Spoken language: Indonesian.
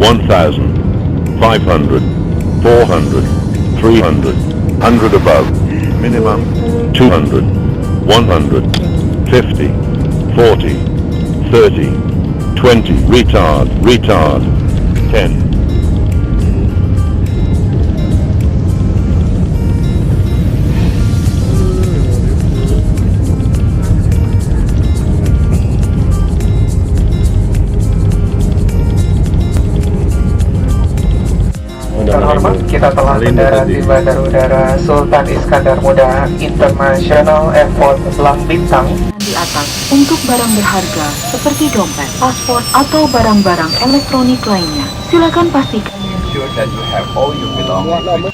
1,000, 500, 400, 300, 100 above, minimum, 200, 100, 50, 40, 30, 20, retard, 10. Terhormat, kita telah mendarat di Bandara Udara Sultan Iskandar Muda International Airport Elang Bintang. Di atas untuk barang berharga seperti dompet, paspor, atau barang-barang elektronik lainnya. Silakan pastikan Ensure that you have all your belongings with